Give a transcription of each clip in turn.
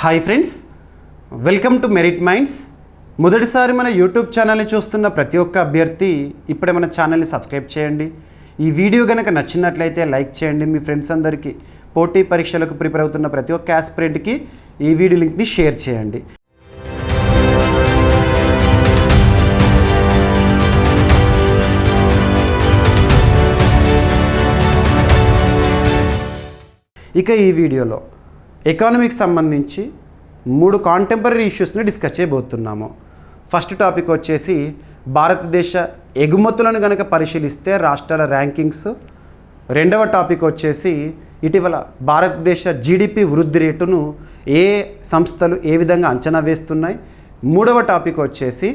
Hi friends, welcome to merit minds. మొదటిసారి మన YouTube ఛానల్ని చూస్తున్న ప్రతి ఒక్క అభ్యర్థి ఇప్పుడే మన ఛానల్ని సబ్స్క్రైబ్ చేయండి. ఈ వీడియో కనుక నచ్చినట్లయితే లైక్ చేయండి. మీ ఫ్రెండ్స్ అందరికీ పోటీ పరీక్షలకు ప్రిపేర్ అవుతున్న ప్రతి ఒక్క ఆస్పిరెంట్కి ఈ వీడియో లింక్ని షేర్ చేయండి. ఇక ఈ వీడియోలో ఎకానమీకి సంబంధించి 3 కాంటెంపరీ ఇష్యూస్ని డిస్కస్ చేయబోతున్నాము. ఫస్ట్ టాపిక్ వచ్చేసి భారతదేశ ఎగుమతులను కనుక పరిశీలిస్తే రాష్ట్రాల ర్యాంకింగ్స్. రెండవ టాపిక్ వచ్చేసి ఇటీవల భారతదేశ జీడిపి వృద్ధి రేటును ఏ సంస్థలు ఏ విధంగా అంచనా వేస్తున్నాయి. మూడవ టాపిక్ వచ్చేసి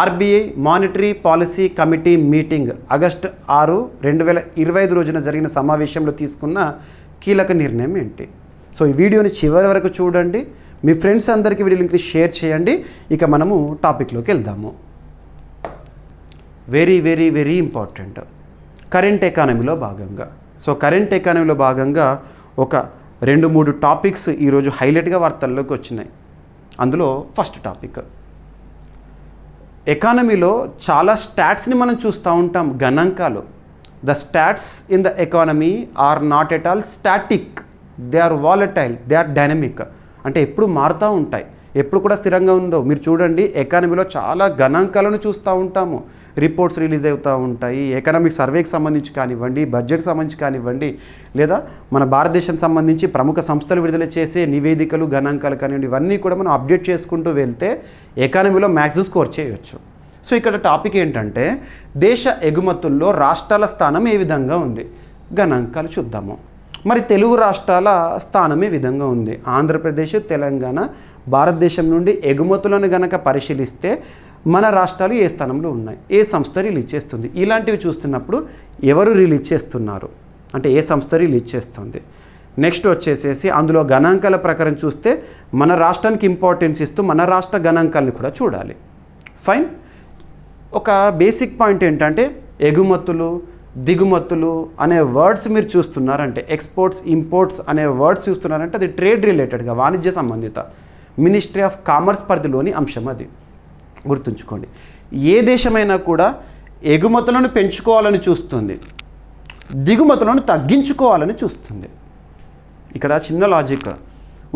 RBI monetary policy committee meeting August 6, 2025 రోజున జరిగిన సమావేశంలో తీసుకున్న కీలక నిర్ణయం ఏంటి. సో ఈ వీడియోని చివరి వరకు చూడండి. మీ ఫ్రెండ్స్ అందరికీ వీడియో లింక్ని షేర్ చేయండి. ఇక మనము టాపిక్లోకి వెళ్దాము. Very very very important current ఎకానమీలో భాగంగా. సో కరెంట్ ఎకానమీలో భాగంగా ఒక 2-3 టాపిక్స్ ఈరోజు హైలైట్గా వార్తల్లోకి వచ్చినాయి. అందులో ఫస్ట్ టాపిక్, ఎకానమీలో చాలా స్టాట్స్ని మనం చూస్తూ ఉంటాం, గణాంకాలు. The stats in the economy are not at all static. They are volatile, they are dynamic. అంటే ఎప్పుడు మారుతూ ఉంటాయి, ఎప్పుడు కూడా స్థిరంగా ఉండవు. మీరు చూడండి, ఎకానమీలో చాలా గణాంకాలను చూస్తూ ఉంటాము. రిపోర్ట్స్ రిలీజ్ అవుతూ ఉంటాయి. ఎకనామిక్ సర్వేకి సంబంధించి కానివ్వండి, బడ్జెట్కి సంబంధించి కానివ్వండి, లేదా మన భారతదేశానికి సంబంధించి ప్రముఖ సంస్థలు విడుదల చేసే నివేదికలు, గణాంకాలు కానివ్వండి, ఇవన్నీ కూడా మనం అప్డేట్ చేసుకుంటూ వెళ్తే ఎకానమీలో మ్యాక్స్ స్కోర్ చేయవచ్చు. సో ఇక్కడ టాపిక్ ఏంటంటే దేశ ఎగుమతుల్లో రాష్ట్రాల స్థానం ఏ విధంగా ఉంది, గణాంకాలు చూద్దాము. మరి తెలుగు రాష్ట్రాల స్థానం ఏ విధంగా ఉంది. ఆంధ్రప్రదేశ్, తెలంగాణ భారతదేశం నుండి ఎగుమతులను గనక పరిశీలిస్తే మన రాష్ట్రాలు ఏ స్థానంలో ఉన్నాయి, ఏ సంస్థ రిలీజ్ చేస్తుంది, ఇలాంటివి చూస్తున్నప్పుడు ఎవరు రిలీజ్ చేస్తున్నారు అంటే ఏ సంస్థ రిలీజ్ చేస్తుంది. నెక్స్ట్ వచ్చేసేసి అందులో గణాంకాల ప్రకారం చూస్తే మన రాష్ట్రానికి ఇంపార్టెన్స్ ఇస్తూ మన రాష్ట్ర గణాంకాలను కూడా చూడాలి. ఫైన్. ఒక బేసిక్ పాయింట్ ఏంటంటే ఎగుమతులు, దిగుమతులు అనే వర్డ్స్ మీరు చూస్తున్నారంటే, ఎక్స్పోర్ట్స్, ఇంపోర్ట్స్ అనే వర్డ్స్ చూస్తున్నారంటే అది ట్రేడ్ రిలేటెడ్గా, వాణిజ్య సంబంధిత మినిస్ట్రీ ఆఫ్ కామర్స్ పరిధిలోని అంశం. అది గుర్తుంచుకోండి. ఏ దేశమైనా కూడా ఎగుమతులను పెంచుకోవాలని చూస్తుంది, దిగుమతులను తగ్గించుకోవాలని చూస్తుంది. ఇక్కడ చిన్న లాజిక్.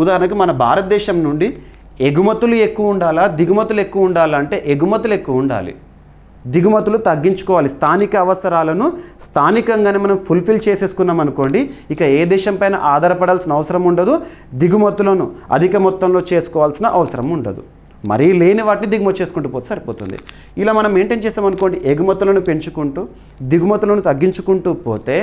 ఉదాహరణకు మన భారతదేశం నుండి ఎగుమతులు ఎక్కువ ఉండాలా, దిగుమతులు ఎక్కువ ఉండాలా అంటే ఎగుమతులు ఎక్కువ ఉండాలి, దిగుమతులు తగ్గించుకోవాలి. స్థానిక అవసరాలను స్థానికంగానే మనం ఫుల్ఫిల్ చేసేసుకున్నాం అనుకోండి, ఇక ఏ దేశం పైన ఆధారపడాల్సిన అవసరం ఉండదు, దిగుమతులను అధిక మొత్తంలో చేసుకోవాల్సిన అవసరం ఉండదు. మరీ లేని వాటిని దిగుమతి చేసుకుంటూ పోతే సరిపోతుంది. ఇలా మనం మెయింటైన్ చేసామనుకోండి, ఎగుమతులను పెంచుకుంటూ దిగుమతులను తగ్గించుకుంటూ పోతే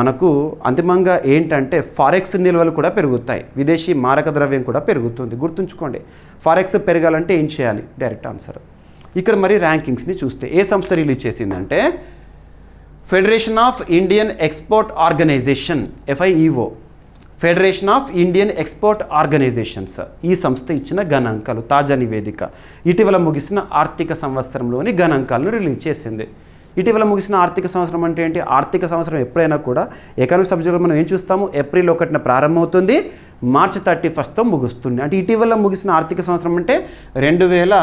మనకు అంతిమంగా ఏంటంటే ఫారెక్స్ నిల్వలు కూడా పెరుగుతాయి, విదేశీ మారక ద్రవ్యం కూడా పెరుగుతుంది. గుర్తుంచుకోండి, ఫారెక్స్ పెరగాలంటే ఏం చేయాలి, డైరెక్ట్ ఆన్సర్. ఇక్కడ మరి ర్యాంకింగ్స్ని చూస్తే ఏ సంస్థ రిలీజ్ చేసిందంటే federation of Indian export organization, FIEO, federation of Indian export organizations. ఈ సంస్థ ఇచ్చిన గణాంకాలు, తాజా నివేదిక ఇటీవల ముగిసిన ఆర్థిక సంవత్సరంలోని గణాంకాలను రిలీజ్ చేసింది. ఇటీవల ముగిసిన ఆర్థిక సంవత్సరం అంటే ఏంటి? ఆర్థిక సంవత్సరం ఎప్పుడైనా కూడా ఎకనామిక్ సబ్జెక్టులో మనం ఏం చూస్తాము, ఏప్రిల్ 1న ప్రారంభమవుతుంది, మార్చి 31తో ముగుస్తుంది. అంటే ఇటీవల ముగిసిన ఆర్థిక సంవత్సరం అంటే 2024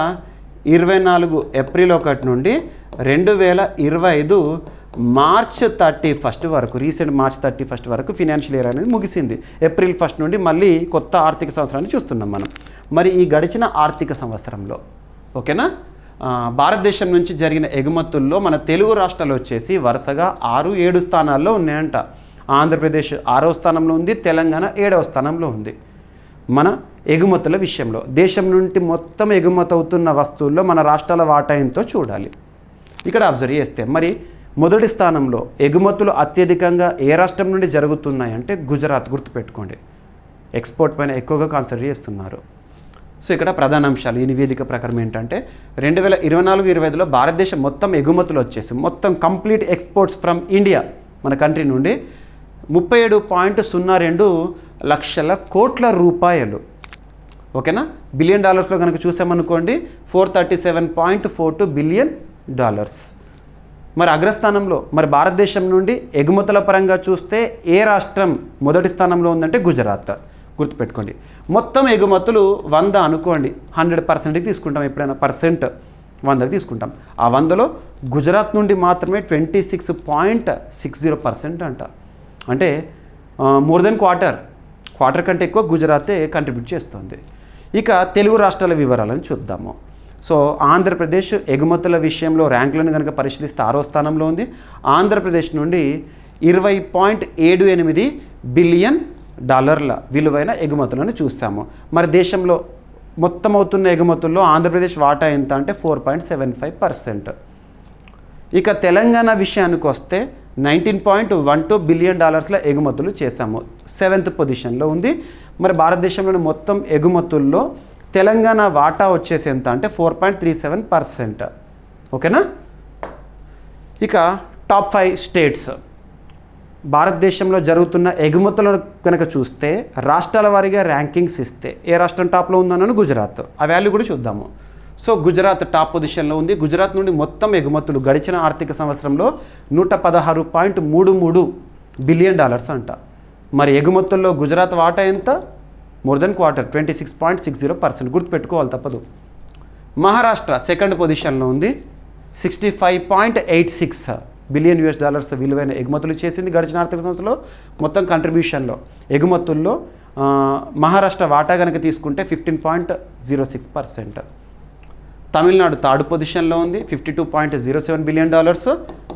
ఏప్రిల్ 1 నుండి 2025 మార్చ్ 31 వరకు, రీసెంట్ మార్చ్ 31 వరకు ఫినాన్షియల్ ఇయర్ అనేది ముగిసింది. ఏప్రిల్ 1 నుండి మళ్ళీ కొత్త ఆర్థిక సంవత్సరాన్ని చూస్తున్నాం మనం. మరి ఈ గడిచిన ఆర్థిక సంవత్సరంలో ఓకేనా, భారతదేశం నుంచి జరిగిన ఎగుమతుల్లో మన తెలుగు రాష్ట్రాలు వచ్చేసి వరుసగా 6-7 స్థానాల్లో ఉన్నాయంట. ఆంధ్రప్రదేశ్ 6వ స్థానంలో ఉంది, తెలంగాణ 7వ స్థానంలో ఉంది. మన ఎగుమతుల విషయంలో దేశం నుండి మొత్తం ఎగుమతి అవుతున్న వస్తువుల్లో మన రాష్ట్రాల వాటా ఎంతో చూడాలి. ఇక్కడ అబ్జర్వ్ చేస్తే మరి మొదటి స్థానంలో ఎగుమతులు అత్యధికంగా ఏ రాష్ట్రం నుండి జరుగుతున్నాయి అంటే గుజరాత్. గుర్తుపెట్టుకోండి, ఎక్స్పోర్ట్ పైన ఎక్కువగా కాన్సన్ట్రేట్ చేస్తున్నారు. సో ఇక్కడ ప్రధాన అంశాలు ఈ నివేదిక ప్రకారం ఏంటంటే 2024-25లో భారతదేశం మొత్తం ఎగుమతులు వచ్చేసి మొత్తం కంప్లీట్ ఎక్స్పోర్ట్స్ ఫ్రమ్ ఇండియా మన కంట్రీ నుండి 37.02 లక్షల కోట్ల రూపాయలు. ఓకేనా, బిలియన్ డాలర్స్లో కనుక చూసామనుకోండి $437.42 బిలియన్. మరి అగ్రస్థానంలో మరి భారతదేశం నుండి ఎగుమతుల పరంగా చూస్తే ఏ రాష్ట్రం మొదటి స్థానంలో ఉందంటే గుజరాత్. గుర్తుపెట్టుకోండి. మొత్తం ఎగుమతులు 100 అనుకోండి, 100%కి తీసుకుంటాం, ఎప్పుడైనా పర్సెంట్ 100కి తీసుకుంటాం. ఆ 100లో గుజరాత్ నుండి మాత్రమే 26.60% అంట. అంటే మోర్ దెన్ క్వార్టర్ కంటే ఎక్కువ గుజరాతే కంట్రిబ్యూట్ చేస్తుంది. ఇక తెలుగు రాష్ట్రాల వివరాలను చూద్దాము. సో ఆంధ్రప్రదేశ్ ఎగుమతుల విషయంలో ర్యాంకులను కనుక పరిశీలిస్తే 6వ స్థానంలో ఉంది. ఆంధ్రప్రదేశ్ నుండి $20.78 బిలియన్ విలువైన ఎగుమతులను చూసాము. మరి దేశంలో మొత్తం అవుతున్న ఎగుమతుల్లో ఆంధ్రప్రదేశ్ వాటా ఎంత అంటే 4.75%. ఇక తెలంగాణ విషయానికి వస్తే $19.12 బిలియన్ ఎగుమతులు చేశాము, 7th పొజిషన్లో ఉంది. మరి భారతదేశంలోని మొత్తం ఎగుమతుల్లో తెలంగాణ వాటా వచ్చేసి ఎంత అంటే 4.37%. ఓకేనా. ఇక టాప్ 5 స్టేట్స్ భారతదేశంలో జరుగుతున్న ఎగుమతులను కనుక చూస్తే రాష్ట్రాల వారీగా ర్యాంకింగ్స్ ఇస్తే ఏ రాష్ట్రం టాప్లో ఉందన్నాను, గుజరాత్. ఆ వాల్యూ కూడా చూద్దాము. సో గుజరాత్ టాప్ పొజిషన్లో ఉంది. గుజరాత్ నుండి మొత్తం ఎగుమతులు గడిచిన ఆర్థిక సంవత్సరంలో $116.33 బిలియన్ అంట. మరి ఎగుమతుల్లో గుజరాత్ వాటా ఎంత? More than quarter, 26.60%. గుర్తుపెట్టుకోవాలి, తప్పదు. మహారాష్ట్ర సెకండ్ పొజిషన్లో ఉంది, $65.86 బిలియన్ విలువైన ఎగుమతులు చేసింది గడిచిన ఆర్థిక సంవత్సరంలో. మొత్తం కంట్రిబ్యూషన్లో ఎగుమతుల్లో మహారాష్ట్ర వాటా కనుక తీసుకుంటే 15.06%. తమిళనాడు థర్డ్ పొజిషన్లో ఉంది, $52.07 బిలియన్.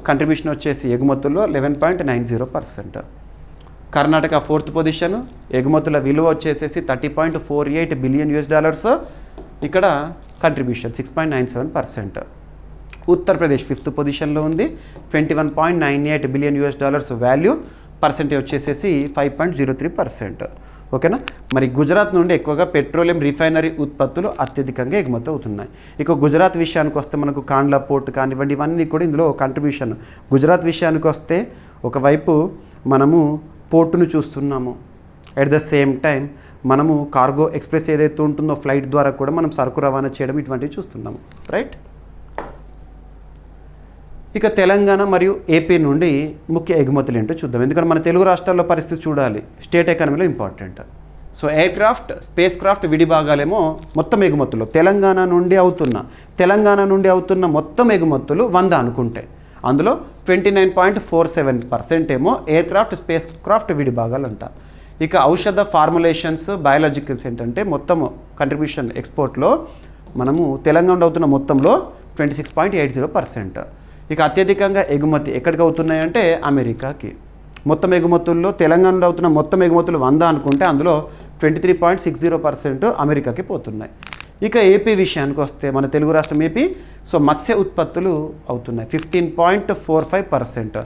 కంట్రిబ్యూషన్ వచ్చేసి ఎగుమతుల్లో 11.90%. కర్ణాటక ఫోర్త్ పొజిషన్, ఎగుమతుల విలువ వచ్చేసేసి $30.48 బిలియన్. ఇక్కడ కంట్రిబ్యూషన్ 6.97%. ఉత్తరప్రదేశ్ ఫిఫ్త్ పొజిషన్లో ఉంది, $21.98 బిలియన్ వాల్యూ, పర్సెంటేజ్ వచ్చేసేసి 5.03%. ఓకేనా. మరి గుజరాత్ నుండి ఎక్కువగా పెట్రోలియం రిఫైనరీ ఉత్పత్తులు అత్యధికంగా ఎగుమతి అవుతున్నాయి. ఇక గుజరాత్ విషయానికి వస్తే మనకు కాండ్లా పోర్ట్ కానివ్వండి, ఇవన్నీ కూడా ఇందులో కంట్రిబ్యూషన్. గుజరాత్ విషయానికి వస్తే ఒకవైపు మనము పోర్టును చూస్తున్నాము, అట్ ద సేమ్ టైం మనము కార్గో ఎక్స్ప్రెస్ ఏదైతే ఉంటుందో ఫ్లైట్ ద్వారా కూడా మనం సరుకు రవాణా చేయడం ఇటువంటివి చూస్తున్నాము, రైట్. ఇక తెలంగాణ మరియు ఏపీ నుండి ముఖ్య ఎగుమతులు ఏంటో చూద్దాం. ఎందుకంటే మన తెలుగు రాష్ట్రాల్లో పరిస్థితి చూడాలి, స్టేట్ ఎకానమీలో important. So aircraft, spacecraft విడిభాగాలేమో మొత్తం ఎగుమతులు తెలంగాణ నుండి అవుతున్న మొత్తం ఎగుమతులు 100 అనుకుంటే అందులో 29.47% ఏమో ఎయిర్ క్రాఫ్ట్, స్పేస్ క్రాఫ్ట్ విడిభాగాలు అంట. ఇక ఔషధ ఫార్ములేషన్స్, బయాలజికల్స్ ఏంటంటే మొత్తం కంట్రిబ్యూషన్ ఎక్స్పోర్ట్లో మనము తెలంగాణ అవుతున్న మొత్తంలో 26.80%. ఇక అత్యధికంగా ఎగుమతి ఎక్కడికి అవుతున్నాయంటే అమెరికాకి. మొత్తం ఎగుమతుల్లో తెలంగాణలో అవుతున్న మొత్తం ఎగుమతులు 100 అనుకుంటే అందులో 23.60% అమెరికాకి పోతున్నాయి. ఇక ఏపీ విషయానికి వస్తే మన తెలుగు రాష్ట్రం ఏపీ, సో మత్స్య ఉత్పత్తులు అవుతున్నాయి 15.45%.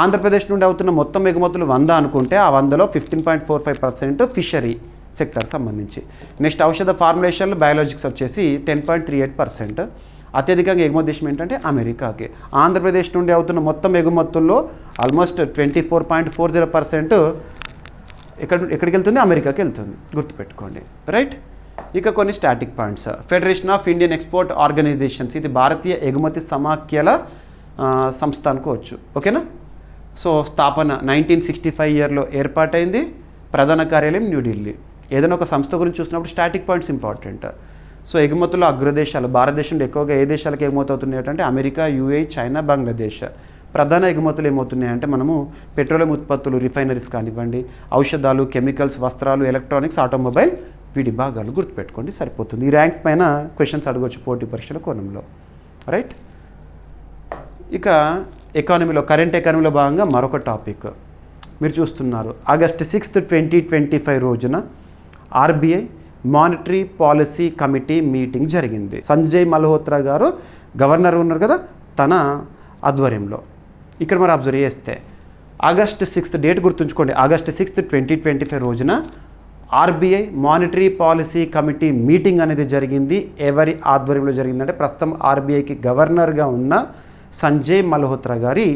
ఆంధ్రప్రదేశ్ నుండి అవుతున్న మొత్తం ఎగుమతులు 100 అనుకుంటే ఆ 100లో 15.45% ఫిషరీ సెక్టర్ సంబంధించి. నెక్స్ట్ ఔషధ ఫార్ములేషన్లు, బయాలజిక్స్ వచ్చేసి 10.38%. అత్యధికంగా ఎగుమతి దేశం ఏంటంటే అమెరికాకి. ఆంధ్రప్రదేశ్ నుండి అవుతున్న మొత్తం ఎగుమతుల్లో ఆల్మోస్ట్ 24.40% ఎక్కడికి వెళ్తుంది, అమెరికాకి వెళ్తుంది, గుర్తుపెట్టుకోండి, రైట్. ఇక కొన్ని static points. Federation of Indian export organizations, ఇది భారతీయ ఎగుమతి సమాఖ్యల సంస్థ అనుకోవచ్చు, ఓకేనా. సో స్థాపన 1965 ఇయర్లో ఏర్పాటైంది. ప్రధాన కార్యాలయం న్యూఢిల్లీ. ఏదైనా ఒక సంస్థ గురించి చూసినప్పుడు స్టాటిక్ పాయింట్స్ ఇంపార్టెంట్. సో ఎగుమతుల్లో అగ్రదేశాలు, భారతదేశంలో ఎక్కువగా ఏ దేశాలకు ఎగుమతి అవుతున్నాయి అంటే అమెరికా, యూఏఈ, చైనా, బంగ్లాదేశ్. ప్రధాన ఎగుమతులు ఏమవుతున్నాయంటే మనము పెట్రోలియం ఉత్పత్తులు, రిఫైనరీస్ కానివ్వండి, ఔషధాలు, కెమికల్స్, వస్త్రాలు, ఎలక్ట్రానిక్స్, ఆటోమొబైల్ వీటి భాగాలు గుర్తుపెట్టుకోండి, సరిపోతుంది. ఈ ర్యాంక్స్ పైన క్వశ్చన్స్ అడగవచ్చు పోటీ పరీక్షల కోణంలో, రైట్. ఇక ఎకానమీలో, కరెంట్ ఎకానమీలో భాగంగా మరొక టాపిక్ మీరు చూస్తున్నారు. ఆగస్టు 6, 2025 రోజున RBI monetary policy committee meeting జరిగింది. సంజయ్ మల్హోత్రా గారు గవర్నర్ ఉన్నారు కదా, తన ఆధ్వర్యంలో. ఇక్కడ మరి అబ్జర్వ్ చేస్తే ఆగస్టు 6 డేట్ గుర్తుంచుకోండి. ఆగస్టు 6, 2025 రోజున RBI monetary policy committee meeting అనేది జరిగింది. ఎవరి ఆధ్వర్యంలో జరిగిందంటే ప్రస్తుతం ఆర్బీఐకి గవర్నర్గా ఉన్న సంజయ్ మల్హోత్రా గారి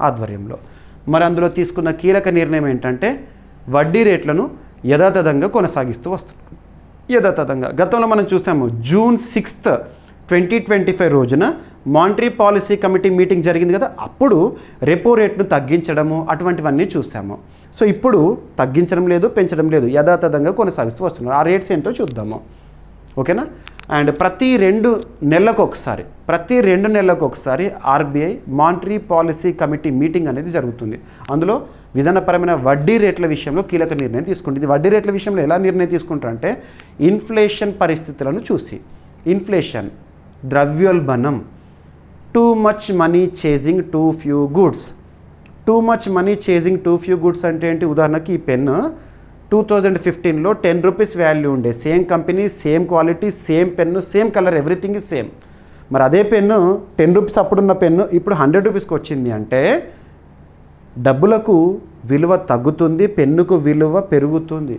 ఆధ్వర్యంలో. మరి అందులో తీసుకున్న కీలక నిర్ణయం ఏంటంటే వడ్డీ రేట్లను యథాతథంగా కొనసాగిస్తూ వస్తున్నారు. యథాతథంగా గతంలో మనం చూసాము, జూన్ 6, 2025 రోజున మానిటరీ పాలసీ కమిటీ మీటింగ్ జరిగింది కదా, అప్పుడు రెపో రేట్ను తగ్గించడము అటువంటివన్నీ చూసాము. సో ఇప్పుడు తగ్గించడం లేదు, పెంచడం లేదు, యథాతథంగా కొనసాగిస్తూ వస్తున్నారు. ఆ రేట్స్ ఏంటో చూద్దాము. ఓకేనా. అండ్ ప్రతి 2 నెలలకు ఒకసారి RBI monetary policy committee meeting అనేది జరుగుతుంది. అందులో విధానపరమైన వడ్డీ రేట్ల విషయంలో కీలక నిర్ణయం తీసుకుంటుంది. వడ్డీ రేట్ల విషయంలో ఎలా నిర్ణయం తీసుకుంటారంటే ఇన్ఫ్లేషన్ పరిస్థితులను చూసి, ఇన్ఫ్లేషన్, ద్రవ్యోల్బణం, too much money chasing two few goods. Too much money chasing two few goods అంటే ఏంటి? ఉదాహరణకి ఈ పెన్ను 2015లో 10 రూపీస్ వాల్యూ ఉండే, same company, same quality, same pen, same colour, everything is same. మరి అదే పెన్ను 10 రూపీస్ అప్పుడున్న pen ఇప్పుడు 100 రూపీస్కి వచ్చింది అంటే డబ్బులకు విలువ తగ్గుతుంది, పెన్నుకు విలువ పెరుగుతుంది.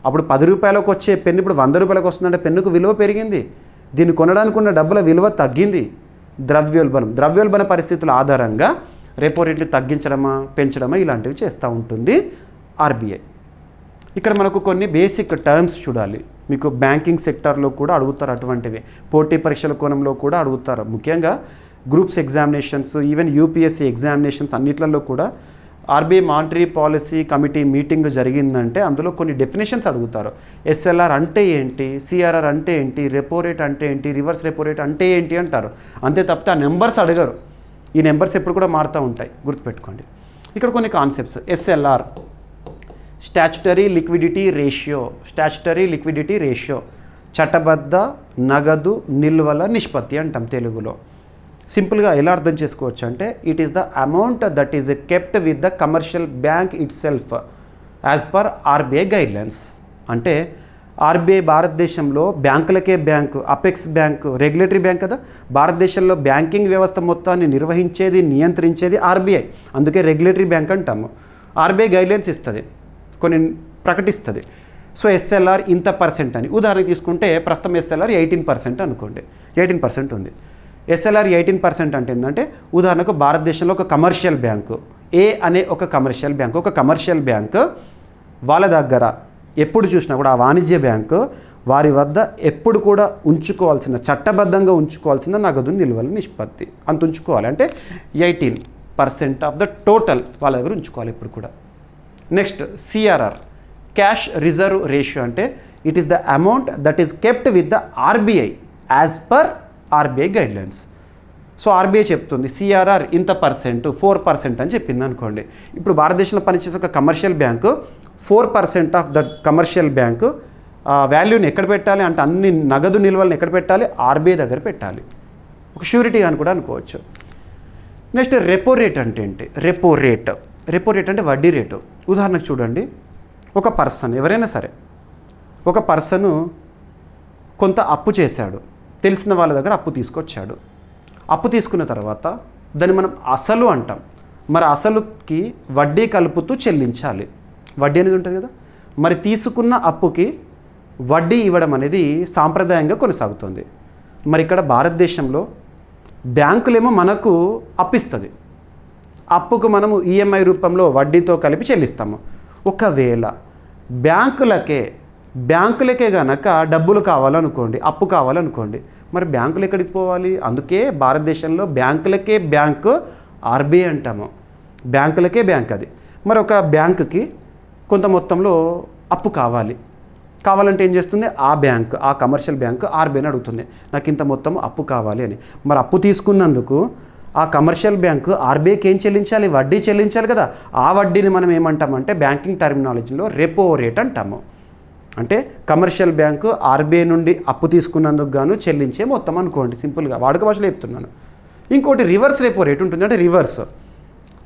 అప్పుడు 10 రూపాయలకు వచ్చే పెన్ను ఇప్పుడు 100 రూపాయలకు వస్తుందంటే పెన్నుకు విలువ పెరిగింది, దీన్ని కొనడానికి ఉన్న డబ్బుల విలువ తగ్గింది. ద్రవ్యోల్బణ పరిస్థితుల ఆధారంగా రెపో రేట్లు తగ్గించడమా, పెంచడమా ఇలాంటివి చేస్తూ ఉంటుంది ఆర్బీఐ. ఇక్కడ మనకు కొన్ని బేసిక్ టర్మ్స్ చూడాలి. మీకు బ్యాంకింగ్ సెక్టార్లో కూడా అడుగుతారు అటువంటివి, పోటీ పరీక్షల కోణంలో కూడా అడుగుతారు. ముఖ్యంగా groups examinations, even UPSC examinations అన్నిట్లలో కూడా RBI monetary policy committee meeting జరిగిందంటే అందులో కొన్ని డెఫినేషన్స్ అడుగుతారు. ఎస్ఎల్ఆర్ అంటే ఏంటి, సిఆర్ఆర్ అంటే ఏంటి, రెపో రేట్ అంటే ఏంటి, రివర్స్ రెపో రేట్ అంటే ఏంటి అంటారు. అంతే తప్పితే ఆ నెంబర్స్ అడగరు. ఈ నెంబర్స్ ఎప్పుడు కూడా మారుతూ ఉంటాయి, గుర్తుపెట్టుకోండి. ఇక్కడ కొన్ని concepts. SLR, statutory liquidity ratio, చట్టబద్ధ నగదు నిల్వల నిష్పత్తి అంటాం తెలుగులో. సింపుల్గా ఎలా అర్థం చేసుకోవచ్చు అంటే it is the amount that is kept with the commercial bank itself as per RBI guidelines. అంటే ఆర్బీఐ భారతదేశంలో బ్యాంకులకే bank, apex bank regulatory bank కదా. భారతదేశంలో బ్యాంకింగ్ వ్యవస్థ మొత్తాన్ని నిర్వహించేది, నియంత్రించేది ఆర్బీఐ. అందుకే రెగ్యులేటరీ బ్యాంక్ అంటాము. ఆర్బీఐ గైడ్లైన్స్ ఇస్తుంది, కొన్ని ప్రకటిస్తుంది. సో ఎస్ఎల్ఆర్ ఇంత పర్సెంట్ అని ఉదాహరణ తీసుకుంటే ప్రస్తుతం ఎస్ఎల్ఆర్ 18% అనుకోండి, 18% ఉంది. ఎస్ఎల్ఆర్ 18% అంటే ఏంటంటే ఉదాహరణకు భారతదేశంలో ఒక కమర్షియల్ బ్యాంకు, ఏ అనే ఒక కమర్షియల్ బ్యాంకు వాళ్ళ దగ్గర ఎప్పుడు చూసినా కూడా ఆ వాణిజ్య బ్యాంకు వారి వద్ద ఎప్పుడు కూడా ఉంచుకోవాల్సిన, చట్టబద్ధంగా ఉంచుకోవాల్సిన నగదు నిల్వల నిష్పత్తి అంత ఉంచుకోవాలి. అంటే 18% ఆఫ్ ద టోటల్ వాళ్ళ దగ్గర ఉంచుకోవాలి ఇప్పుడు కూడా. Next CRR, cash reserve ratio. అంటే it is the amount that is kept with the RBI as per RBI guidelines. So RBI చెప్తుంది సిఆర్ఆర్ ఇంత పర్సెంట్, 4% అని చెప్పింది అనుకోండి. ఇప్పుడు భారతదేశంలో పనిచేసే ఒక commercial bank 4% of the commercial bank వాల్యూని ఎక్కడ పెట్టాలి అంటే అన్ని నగదు నిల్వలను ఎక్కడ పెట్టాలి, ఆర్బీఐ దగ్గర పెట్టాలి. ఒక షూరిటీ అని కూడా అనుకోవచ్చు. నెక్స్ట్ రెపో రేట్ అంటే ఏంటి? రెపో రేట్ అంటే వడ్డీ రేటు. ఉదాహరణకు చూడండి, ఒక పర్సన్, ఎవరైనా సరే ఒక పర్సను కొంత అప్పు చేశాడు, తెలిసిన వాళ్ళ దగ్గర అప్పు తీసుకొచ్చాడు. అప్పు తీసుకున్న తర్వాత దాన్ని మనం అసలు అంటాం. మరి అసలుకి వడ్డీ కలుపుతూ చెల్లించాలి, వడ్డీ అనేది ఉంటుంది కదా. మరి తీసుకున్న అప్పుకి వడ్డీ ఇవ్వడం అనేది సాంప్రదాయంగా కొనసాగుతుంది. మరి ఇక్కడ భారతదేశంలో బ్యాంకులేమో మనకు అప్పిస్తుంది, అప్పుకు మనము ఈఎంఐ రూపంలో వడ్డీతో కలిపి చెల్లిస్తాము. ఒకవేళ బ్యాంకులకే గనక డబ్బులు కావాలనుకోండి, అప్పు కావాలనుకోండి, మరి బ్యాంకులు ఎక్కడికి పోవాలి? అందుకే భారతదేశంలో బ్యాంకులకే బ్యాంకు ఆర్బీఐ అంటాము. బ్యాంకులకే బ్యాంక్ అది. మరి ఒక బ్యాంకుకి కొంత మొత్తంలో అప్పు కావాలంటే ఏం చేస్తుంది? ఆ కమర్షియల్ బ్యాంకు ఆర్బీఐని అడుగుతుంది, నాకు ఇంత మొత్తం అప్పు కావాలి అని. మరి అప్పు తీసుకున్నందుకు ఆ కమర్షియల్ బ్యాంకు ఆర్బీఐకి ఏం చెల్లించాలి? వడ్డీ చెల్లించాలి కదా. ఆ వడ్డీని మనం ఏమంటామంటే బ్యాంకింగ్ టర్మినాలజీలో రెపో రేట్ అంటాము. అంటే కమర్షియల్ బ్యాంకు ఆర్బీఐ నుండి అప్పు తీసుకున్నందుకు గాను చెల్లించే మొత్తం అనుకోండి, సింపుల్గా వాడుక భాషలో చెప్తున్నాను. ఇంకోటి రివర్స్ రెపో రేట్ ఉంటుంది. అంటే రివర్స్,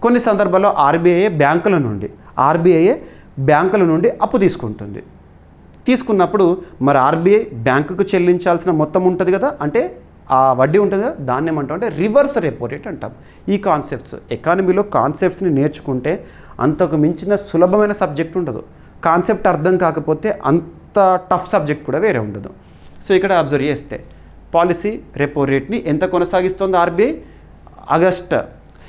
కొన్ని సందర్భాల్లో ఆర్బీఐ బ్యాంకుల నుండి అప్పు తీసుకుంటుంది. తీసుకున్నప్పుడు మరి ఆర్బీఐ బ్యాంకుకు చెల్లించాల్సిన మొత్తం ఉంటుంది కదా, అంటే ఆ వడ్డీ ఉంటుంది కదా, దాన్ని ఏమంటాం అంటే రివర్స్ రెపో రేట్ అంటాం. ఈ కాన్సెప్ట్స్, ఎకానమీలో కాన్సెప్ట్స్ని నేర్చుకుంటే అంతకు మించిన సులభమైన సబ్జెక్ట్ ఉండదు. కాన్సెప్ట్ అర్థం కాకపోతే అంత టఫ్ సబ్జెక్ట్ కూడా వేరే ఉండదు. సో ఇక్కడ అబ్జర్వ్ చేస్తే పాలసీ రెపో రేట్ని ఎంత కొనసాగిస్తుంది ఆర్బీఐ? ఆగస్ట్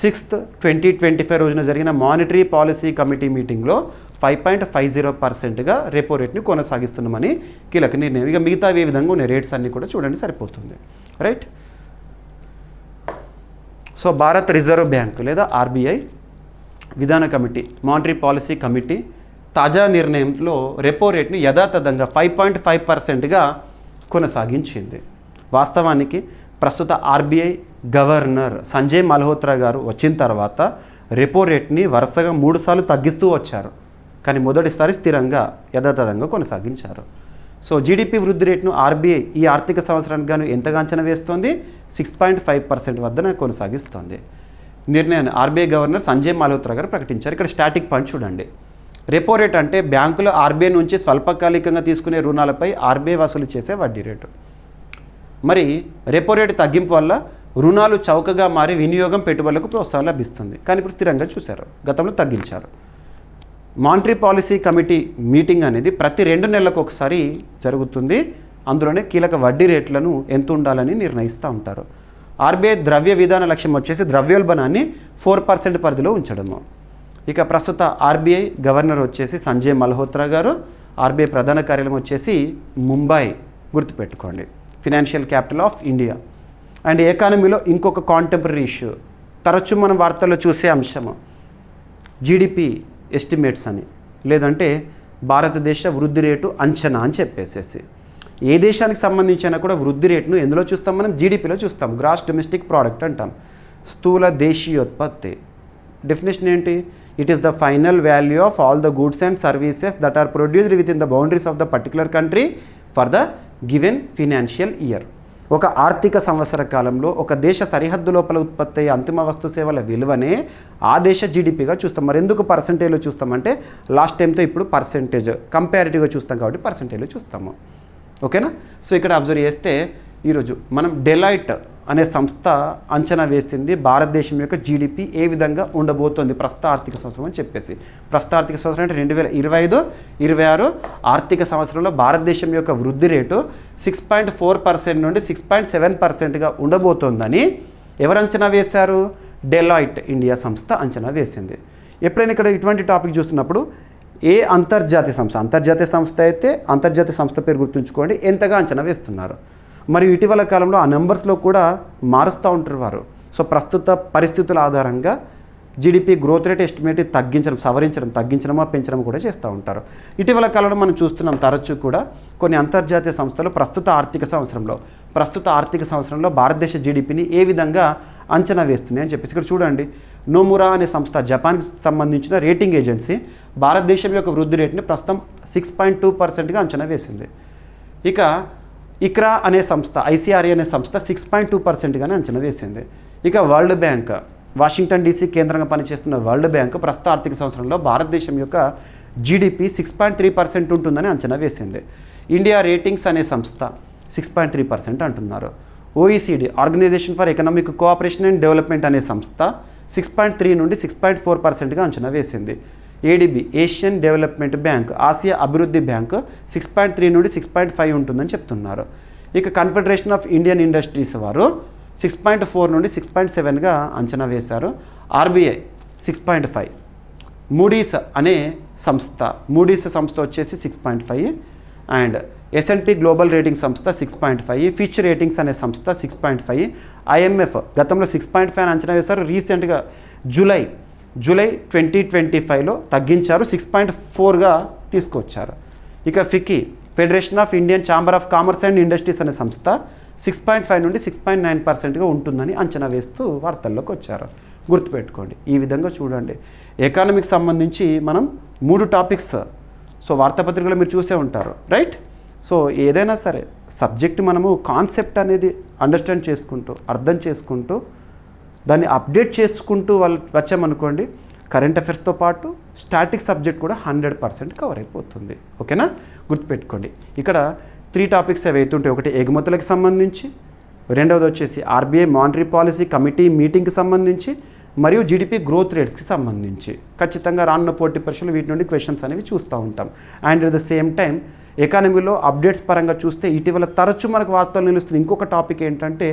6, 2025 రోజున జరిగిన మానిటరీ పాలసీ కమిటీ మీటింగ్లో 5.50%గా రెపో రేట్ని కొనసాగిస్తున్నామని కీలక నిర్ణయం. ఇక మిగతా ఏ విధంగా ఉన్నాయి రేట్స్ అన్నీ కూడా చూడండి, సరిపోతుంది. Right. So Bharat reserve bank లేదా ఆర్బీఐ విధాన కమిటీ, మానిటరీ పాలసీ కమిటీ తాజా నిర్ణయంలో రెపో రేట్ని యథాతథంగా 5.5%గా కొనసాగించింది. వాస్తవానికి ప్రస్తుత ఆర్బీఐ గవర్నర్ సంజయ్ మల్హోత్రా గారు వచ్చిన తర్వాత రెపో రేట్ని వరుసగా 3 సార్లు తగ్గిస్తూ వచ్చారు, కానీ మొదటిసారి స్థిరంగా యథాతథంగా కొనసాగించారు. సో జీడిపి వృద్ధి రేటును ఆర్బీఐ ఈ ఆర్థిక సంవత్సరానికి గాను ఎంతగా అంచనా వేస్తోంది? 6.5% వద్దన కొనసాగిస్తోంది. నిర్ణయాన్ని ఆర్బీఐ గవర్నర్ సంజయ్ మల్హోత్రా గారు ప్రకటించారు. ఇక్కడ స్టాటిక్ పాయింట్ చూడండి. రెపో రేట్ అంటే బ్యాంకులు ఆర్బీఐ నుంచి స్వల్పకాలికంగా తీసుకునే రుణాలపై ఆర్బీఐ వసూలు చేసే వడ్డీ రేటు. మరి రెపో రేటు తగ్గింపు వల్ల రుణాలు చౌకగా మారి వినియోగం, పెట్టుబడులకు ప్రోత్సాహం లభిస్తుంది. కానీ ఇప్పుడు స్థిరంగా చూశారు, గతంలో తగ్గించారు. మానిటరీ పాలసీ కమిటీ మీటింగ్ అనేది ప్రతి 2 నెలలకు ఒకసారి జరుగుతుంది. అందులోనే కీలక వడ్డీ రేట్లను ఎంత ఉండాలని నిర్ణయిస్తూ ఉంటారు. ఆర్బీఐ ద్రవ్య విధాన లక్ష్యం వచ్చేసి ద్రవ్యోల్బణాన్ని 4% పరిధిలో ఉంచడము. ఇక ప్రస్తుత ఆర్బీఐ గవర్నర్ వచ్చేసి సంజయ్ మల్హోత్రా గారు, ఆర్బీఐ ప్రధాన కార్యాలయం వచ్చేసి ముంబై, గుర్తుపెట్టుకోండి, financial capital of India. And ఎకానమీలో ఇంకొక కాంటెంపరీ ఇష్యూ, తరచూ మనం వార్తల్లో చూసే అంశము జీడిపి ఎస్టిమేట్స్ అని, లేదంటే భారతదేశ వృద్ధి రేటు అంచనా అని చెప్పేసేసి. ఏ దేశానికి సంబంధించినా కూడా వృద్ధి రేటును ఎందులో చూస్తాం? మనం జీడిపిలో చూస్తాం. గ్రాస్ డొమెస్టిక్ ప్రోడక్ట్ అంటాం, స్థూల దేశీయోత్పత్తి. డెఫినేషన్ ఏంటి? It is the final value of all the goods and services that are produced within the boundaries of the particular country for the given financial year. ఒక ఆర్థిక సంవత్సర కాలంలో ఒక దేశ సరిహద్దు లోపల ఉత్పత్తి అయ్యే అంతిమ వస్తు సేవల విలువనే ఆ దేశ జీడిపిగా చూస్తాం. మరి ఎందుకు పర్సెంటేజ్లో చూస్తామంటే లాస్ట్ టైంతో ఇప్పుడు పర్సెంటేజ్ కంపారిటివ్గా చూస్తాం కాబట్టి పర్సెంటేజ్లో చూస్తాము. ఓకేనా? సో ఇక్కడ అబ్జర్వ్ చేస్తే ఈరోజు మనం డెలాయిట్ అనే సంస్థ అంచనా వేసింది భారతదేశం యొక్క జీడిపి ఏ విధంగా ఉండబోతోంది ప్రస్తుత ఆర్థిక సంవత్సరం అని చెప్పేసి. ప్రస్తుత ఆర్థిక సంవత్సరం అంటే 2025-26 ఆర్థిక సంవత్సరంలో భారతదేశం యొక్క వృద్ధి రేటు 6.4% నుండి 6.7%గా ఉండబోతోందని ఎవరు అంచనా వేశారు? డెలాయిట్ ఇండియా సంస్థ అంచనా వేసింది. ఎప్పుడైనా ఇక్కడ ఇటువంటి టాపిక్ చూస్తున్నప్పుడు ఏ అంతర్జాతీయ సంస్థ అయితే అంతర్జాతీయ సంస్థ పేరు గుర్తుంచుకోండి, ఎంతగా అంచనా వేస్తున్నారు. మరియు ఇటీవల కాలంలో ఆ నెంబర్స్లో కూడా మారుస్తూ ఉంటారు వారు. సో ప్రస్తుత పరిస్థితుల ఆధారంగా జీడిపి గ్రోత్ రేట్ ఎస్టిమేట్ తగ్గించడమా పెంచడం కూడా చేస్తూ ఉంటారు. ఇటీవల కాలంలో మనం చూస్తున్నాం తరచూ కూడా కొన్ని అంతర్జాతీయ సంస్థలు ప్రస్తుత ఆర్థిక సంవత్సరంలో భారతదేశ జీడిపిని ఏ విధంగా అంచనా వేస్తున్నాయి అని చెప్పేసి. ఇక్కడ చూడండి, నోమురా అనే సంస్థ, జపాన్కి సంబంధించిన రేటింగ్ ఏజెన్సీ భారతదేశం యొక్క వృద్ధి రేటుని ప్రస్తుతం 6.2%గా అంచనా వేసింది. ఇక ఇక్రా అనే సంస్థ, ఐసీఆర్ఏ అనే సంస్థ 6.2%గానే అంచనా వేసింది. ఇక వరల్డ్ బ్యాంక్, వాషింగ్టన్ డీసీ కేంద్రంగా పనిచేస్తున్న వరల్డ్ బ్యాంక్ ప్రస్తుత ఆర్థిక సంవత్సరంలో భారతదేశం యొక్క జీడిపి 6.3% ఉంటుందని అంచనా వేసింది. ఇండియా రేటింగ్స్ అనే సంస్థ 6.3% అంటున్నారు. OECD, organization for economic cooperation and development అనే సంస్థ 6.3 నుండి 6.4%గా అంచనా వేసింది. ADB, Asian development bank, Asia అభివృద్ధి బ్యాంక్ 6.3 నుండి 6.5 ఉంటుందని చెప్తున్నారు. ఇక కన్ఫెడరేషన్ ఆఫ్ ఇండియన్ ఇండస్ట్రీస్ వారు 6.4 నుండి 6.7గా అంచనా వేశారు. ఆర్బీఐ 6.5, మూడీస్ అనే సంస్థ, వచ్చేసి 6.5 అండ్ S&P గ్లోబల్ రేటింగ్ సంస్థ 6.5, ఫిచ్ రేటింగ్స్ అనే సంస్థ 6.5, IMF గతంలో 6.5 అని అంచనా వేశారు. రీసెంట్గా జూలై 2025లో తగ్గించారు, 6.4గా తీసుకొచ్చారు. ఇక FICCI, federation of Indian chamber of commerce and industries అనే సంస్థ 6.5 నుండి 6.9%గా ఉంటుందని అంచనా వేస్తూ వార్తల్లోకి వచ్చారు. గుర్తుపెట్టుకోండి, ఈ విధంగా చూడండి. ఎకానమీకి సంబంధించి మనం 3 టాపిక్స్ సో వార్తాపత్రికలో మీరు చూసే ఉంటారు, రైట్? సో ఏదైనా సరే సబ్జెక్ట్ మనము కాన్సెప్ట్ అనేది అండర్స్టాండ్ చేసుకుంటూ, అర్థం చేసుకుంటూ, దాన్ని అప్డేట్ చేసుకుంటూ వచ్చామనుకోండి, కరెంట్ అఫైర్స్తో పాటు స్టాటిక్ సబ్జెక్ట్ కూడా 100% కవర్ అయిపోతుంది. ఓకేనా? గుర్తుపెట్టుకోండి, ఇక్కడ 3 టాపిక్స్ ఏవైతే ఉంటాయి, ఒకటి ఎగుమతులకు సంబంధించి, రెండవది వచ్చేసి ఆర్బీఐ మానిటరీ పాలసీ కమిటీ మీటింగ్కి సంబంధించి, మరియు జీడిపి గ్రోత్ రేట్స్కి సంబంధించి. ఖచ్చితంగా రానున్న పోటీ పరీక్షలు వీటి నుండి క్వశ్చన్స్ అనేవి చూస్తూ ఉంటాం. And at the same time ఎకానమీలో అప్డేట్స్ పరంగా చూస్తే ఇటీవల తరచూ మనకు వార్తలు నిలుస్తున్న ఇంకొక టాపిక్ ఏంటంటే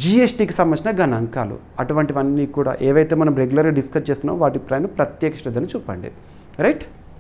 జీఎస్టీకి సంబంధించిన గణాంకాలు. అటువంటివన్నీ కూడా ఏవైతే మనం రెగ్యులర్గా డిస్కస్ చేస్తున్నామో వాటి పైన ప్రత్యేక శ్రద్ధను చూపండి, రైట్?